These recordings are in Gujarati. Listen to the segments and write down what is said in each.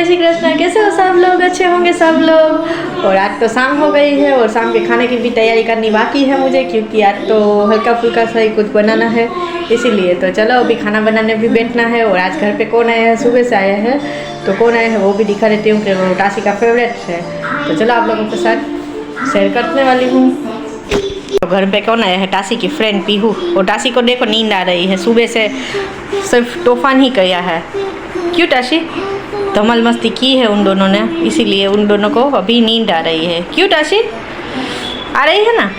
जय श्री कृष्ण। कैसे हो सब लोग? अच्छे होंगे सब लोग। और आज तो शाम हो गई है और शाम के खाने की भी तैयारी करनी बाकी है मुझे, क्योंकि आज तो हल्का फुल्का सा ही कुछ बनाना है, इसीलिए तो चलो अभी खाना बनाने भी बैठना है। और आज घर पे कौन आया है, सुबह से आया है, तो कौन आया है वो भी दिखा देती हूँ कि वो टासी का फेवरेट है। तो चलो आप लोगों के साथ शेयर करने वाली हूँ। तो घर पे कौन आया है? टासी की फ्रेंड पीहू। और टासी को देखो नींद आ रही है, सुबह से सिर्फ तूफान ही किया है। क्यों टासी? धमाल मस्ती की है उन दोनों ने, इसीलिए उन दोनों को अभी नींद आ रही है। क्यों टासी? आ रही है ना?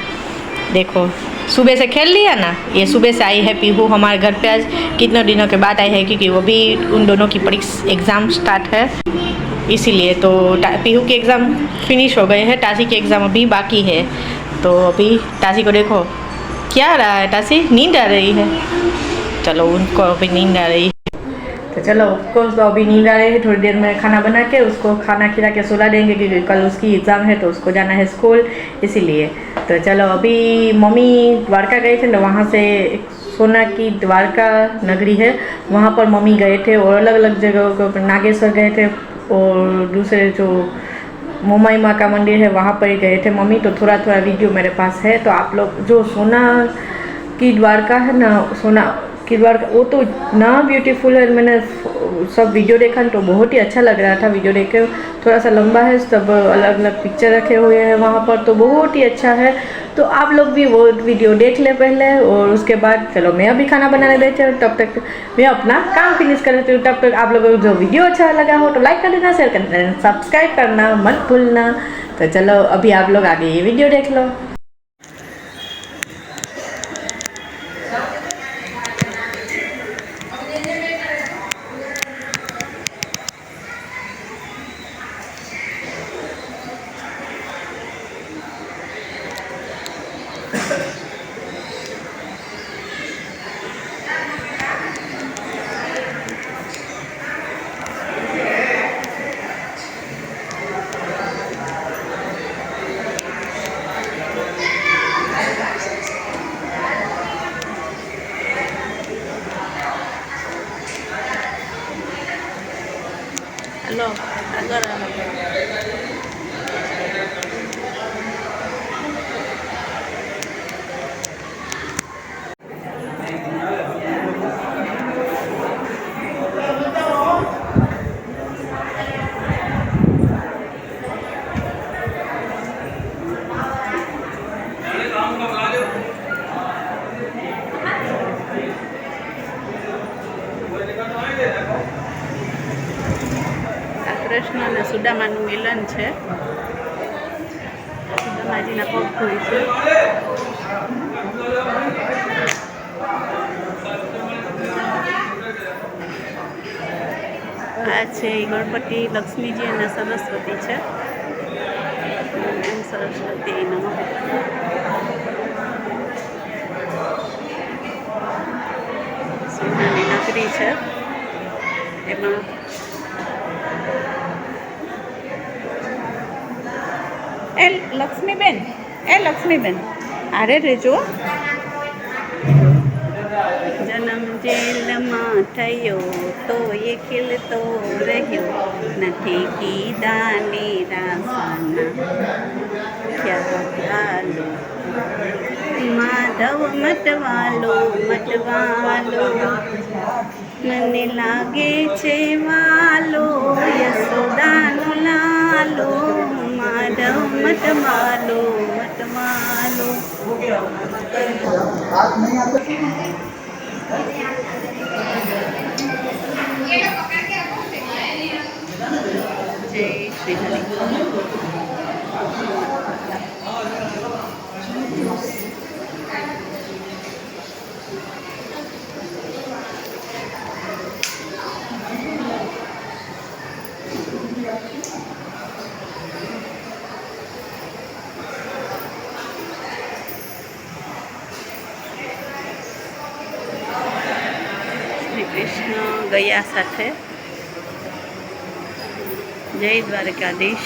देखो सुबह से खेल लिया ना। ये सुबह से आई है पीहू हमारे घर पे, आज कितने दिनों के बाद आई है, क्योंकि वो भी उन दोनों की परीक्षा एग्ज़ाम स्टार्ट है, इसीलिए। तो पीहू के एग्ज़ाम फिनिश हो गए हैं, टासी के एग्ज़ाम अभी बाकी है। तो अभी टासी को देखो क्या आ रहा है। टासी नींद आ रही है, चलो उनको अभी नींद आ रही है। तो चलो उसको तो अभी नींद आ रही है, थोड़ी देर में खाना बना के उसको खाना खिला के सुला देंगे, क्योंकि कल उसकी एग्ज़ाम है तो उसको जाना है स्कूल, इसीलिए। तो चलो अभी मम्मी द्वारका गए थे ना, वहाँ से सोना की द्वारका नगरी है, वहाँ पर मम्मी गए थे। और अलग अलग जगहों पर नागेश्वर गए थे, और दूसरे जो मोमाई माँ का मंदिर है वहाँ पर ही गए थे मम्मी। तो थोड़ा थोड़ा वीडियो मेरे पास है, तो आप लोग जो सोना की द्वारका है ना, सोना की द्वारका, वो तो इतना ब्यूटीफुल है। मैंने सब वीडियो देखा तो बहुत ही अच्छा लग रहा था वीडियो देख के। थोड़ा सा लंबा है, सब अलग अलग पिक्चर रखे हुए हैं वहाँ पर, तो बहुत ही अच्छा है। तो आप लोग भी वो वीडियो देख ले पहले, और उसके बाद चलो मैं अभी खाना बनाने बैठी हूँ, तब तक मैं अपना काम फिनिश कर लेती हूँ। तब तक आप लोगों को जो वीडियो अच्छा लगा हो तो लाइक कर देना, शेयर कर देना, सब्सक्राइब करना मत भूलना। तो चलो अभी आप लोग आगे ये वीडियो देख लो। हेलो अगर कृष्ण અને સુદામાનું મિલન છે। સુદામાજીના પગ ધોઈ છે। આ છે ગણપતિ, લક્ષ્મીજી અને સરસ્વતી છે। ઓમ સરસ્વતી નમઃ। સોનાની નગરી છે, એમાં ए लक्ष्मीबेन, लक्ष्मीबेन अरे रेजो। जन्म जेल में थयो तो ये खिलतो रह्यो, नहीं कीधा निराशना क्या ख्यालो। माधव मतवालो मतवालो, मने लागे छे वालो, यशोदानो लालो। माधव मतवालो मतवालो। जय श्री हरि। कृष्ण गया साथे। जय द्वारकाधीश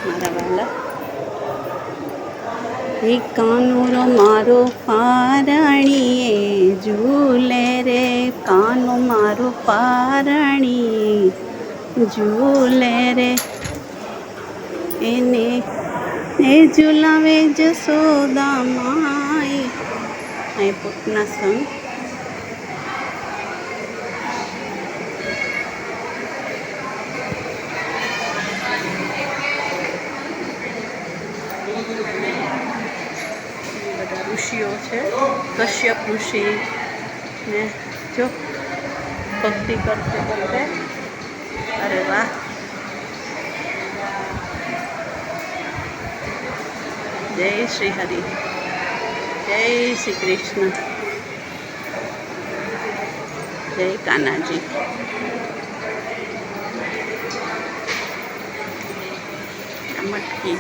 मारा वाला। हे कानूरो मारो पारणीए झूले रे, कानू मारो पारणीए ઝૂલે રે એને એ ઝુલાવે જશોદા માઈ. અહીં પોતના સંગ બધા ઋષિઓ છે. કશ્યપ ઋષિ ને જો ભક્તિ કરતે કરતે. અરે વાહ, જય શ્રી હરિ, જય શ્રી કૃષ્ણ, જય કાનાજી. મટકી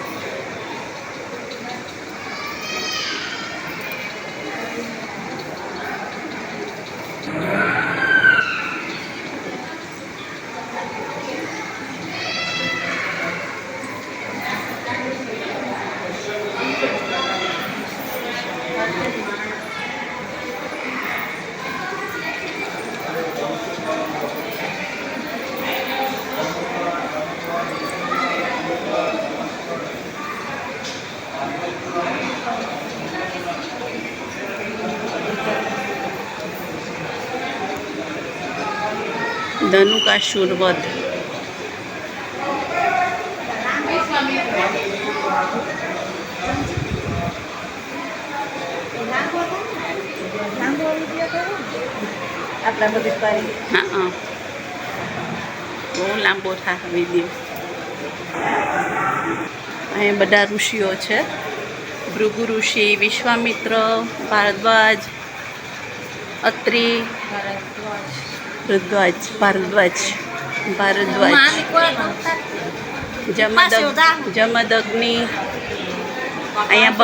ધનુકાસુર વધ. આટલા બધી પારી. હા, બહુ લાંબો થાય વિડીયો. અહીં બધા ઋષિઓ છે. ભૃગુ ઋષિ, વિશ્વામિત્ર, ભારદ્વાજ, અત્રિ, ભારદ્વાજ, જમદગ્નિ. અહીંયા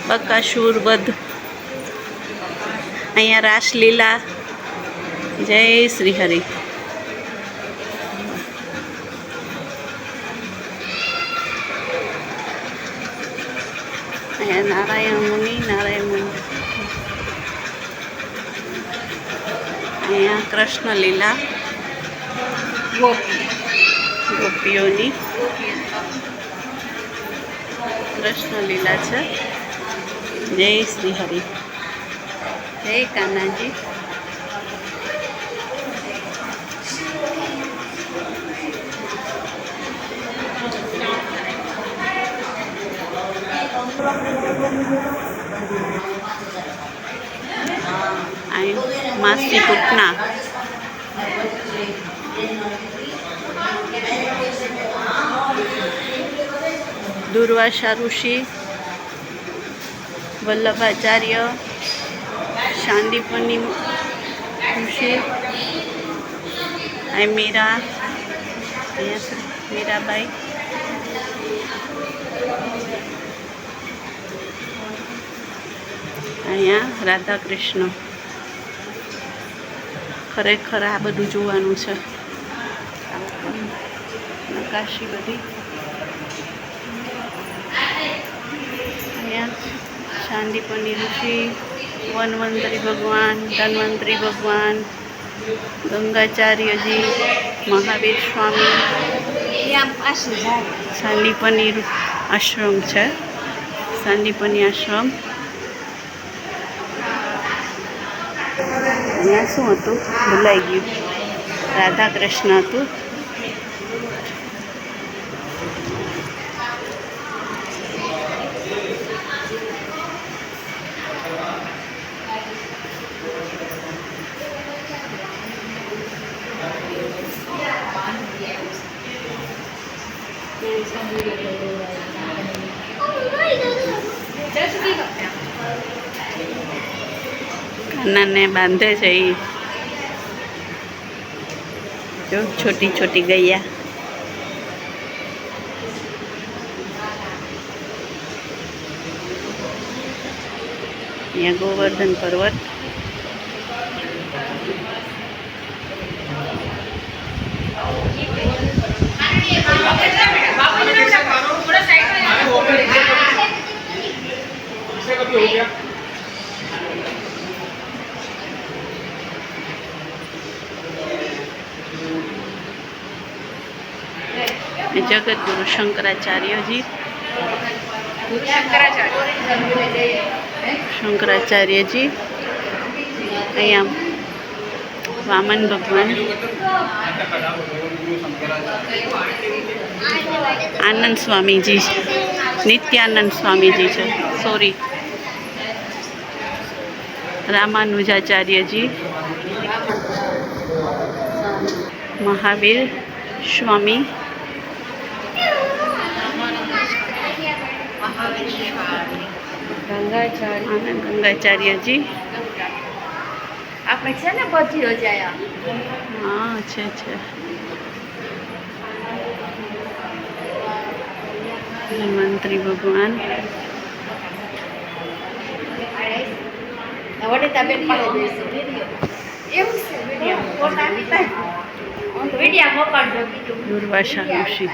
બકાસુર વધ. અહીંયા રાસલીલા. જય શ્રી હરિ. અહીંયા નારાયણ મુનિ. અહીંયા કૃષ્ણ લીલા, ગોપીઓની કૃષ્ણ લીલા છે. જય શ્રી હરિ, જય કાનાજી. માસી પૂતના. દુર્વાસા ઋષિ, વલ્લભાચાર્ય, શાંદિપની ઋષિ. અહીં મીરાબાઈ. અહીંયા રાધા કૃષ્ણ. ખરેખર આ બધું જોવાનું છે. નકાશી બધી. અહીંયા શાંદિપની ઋષિ, વનવંતરી ભગવાન, ધન્વંતરી ભગવાન, ગંગાચાર્યજી, મહાવીર સ્વામી. શાંદિપની આશ્રમ છે. શાંદિપની આશ્રમ. અહીંયા શું હતું ભૂલાઈ ગયું. રાધા કૃષ્ણ હતું. કાનાને બાંધે છે એ જો છોટી છોટી ગૈયા. અહીંયા ગોવર્ધન પર્વત. જગતગુરુ શંકરાચાર્યજી, શંકરાચાર્યજી. અહીંયા વામન ભગવાન, આનંદ સ્વામીજી, નિત્યાનંદ સ્વામીજી છે, સોરી, રામાનુજાચાર્યજી, મહાવીર સ્વામી, ગંગાચાર્યજી. આપણે છે ને બધી રજાયા. હા છે. મંત્રી ભગવાન, દુર્વાસા ઋષિ.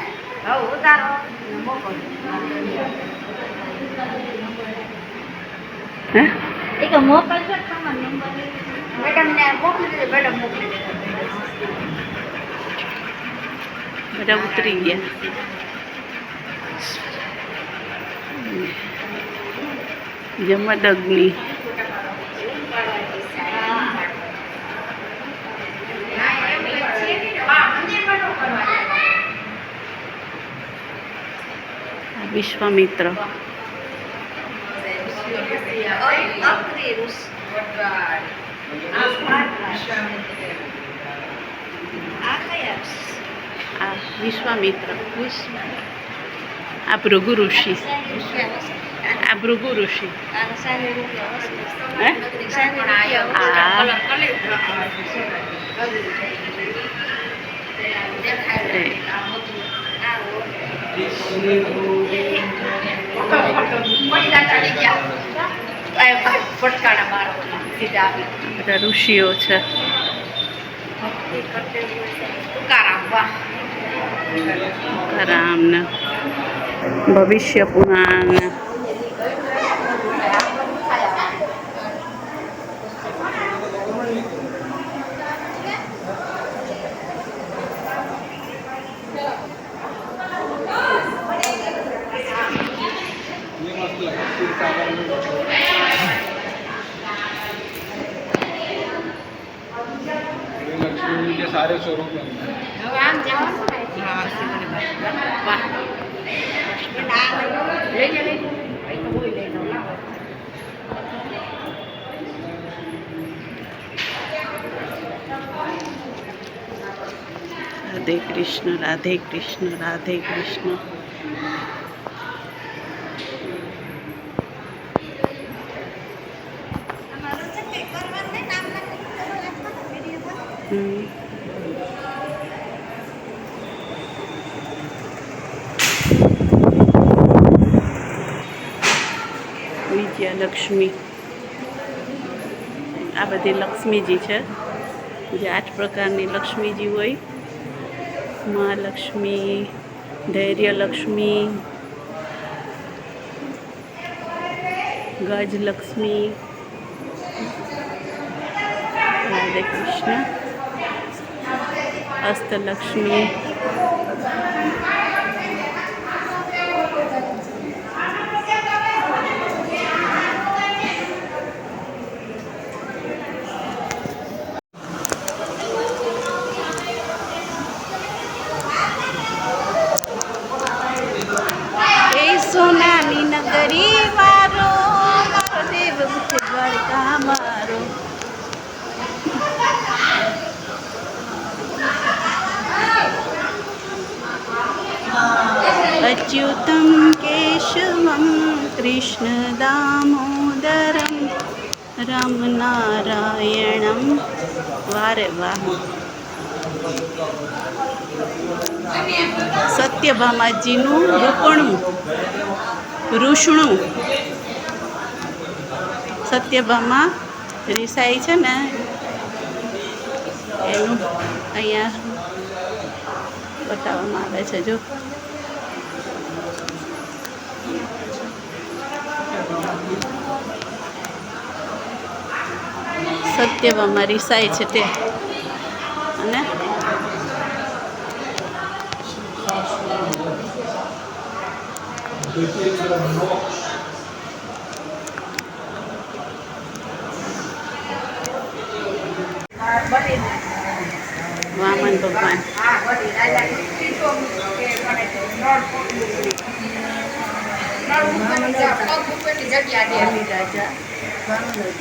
બધા ઉતરી ગયા. જમદગ્નિ, વિશ્વામિત્ર, વિશ્વામિત્ર, આ ભૃગુ ઋષિ, આ ભૃગુ ઋષિ. બધા ઋષિઓ છે. રામ, ભવિષ્ય પુરાણ, लक्ष्मी के सारे स्वरूप हैं. राधे कृष्ण, राधे कृष्ण, राधे कृष्ण. વિજયાલક્ષ્મી, આ બધી લક્ષ્મીજી છે. જે 8 પ્રકારની લક્ષ્મીજી હોય, મહાલક્ષ્મી, ધૈર્યલક્ષ્મી, ગજલક્ષ્મી. રાધે કૃષ્ણ. અસ્તલક્ષ્મી, સોનાની નગરી વારો, મારો દેવ છે દ્વારકા મારો. અચ્યુતમ કેશવમ કૃષ્ણ દામોદરમ રામ નારાયણમ. વારે વાહ. સત્યભામાજીનું રૂપણું, ઋષણું. સત્યભામા રિસાઈ છે ને, એનું અહીંયા બતાવવામાં આવે છે. જો સત્યભામા રિસાઈ છે તે, અને વામન ભગવાન.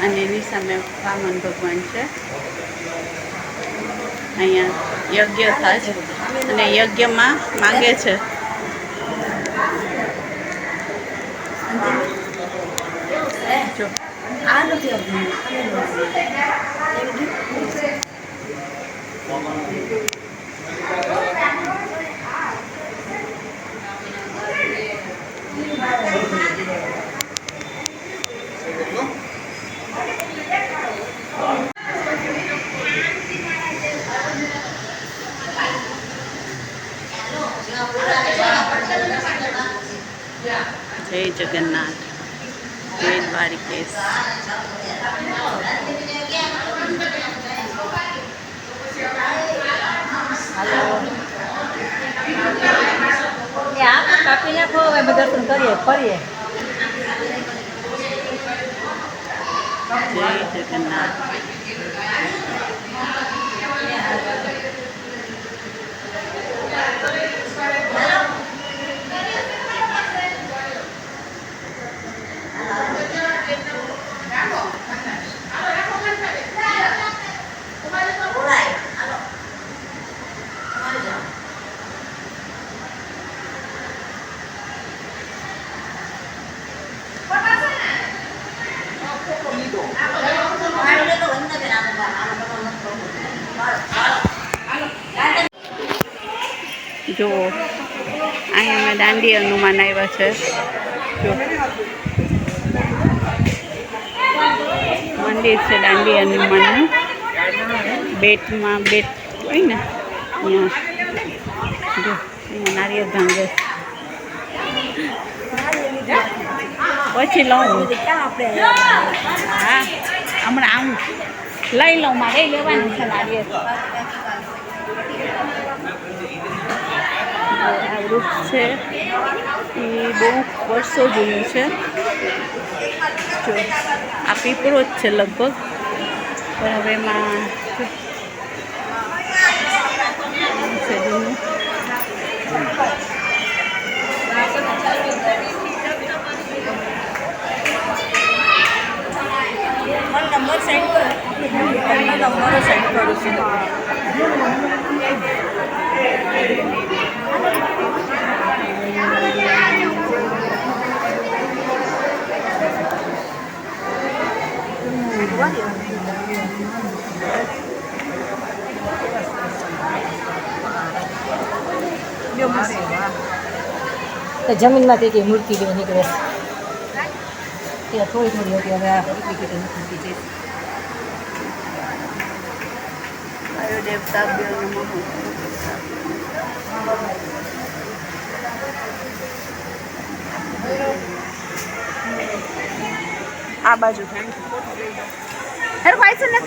અને એની સામે વામન ભગવાન છે. અહીંયા યજ્ઞ થાય છે અને યજ્ઞમાં માંગે છે. જો જય જગન્નાથ, જય દ્વારિકેશ. કાપી નાખો, હવે દર્શન કરીએ ફરીએ. જય જગન્નાથ. જુઓ અહીંયા અમે દાંડી હનુમાન આવ્યા છે. જો મંદિર છે દાંડી હનુમાનનું. બેટમાં બેટ હોય ને અહીંયા જો અહીંયા નારિયેળ ભાંગે. પછી લઉં. હા હમણાં આવું લઈ લઉં. મારે લેવાનું છે નારિયેળ. આ વૃક્ષ છે એ બહુ વર્ષો જૂનું છે. જો આ પીપળો જ છે લગભગ, પણ હવે એમાં છે જૂનું. નંબર સેન્ડ કરું છું. તો જમીનમાંથી કે મૂર્તિ બે નીકળે ત્યાં થોડી થોડી હતી. હવે આ મૂર્તિ છે. દેવતા આ બાજુ હેર ખાય છે ને.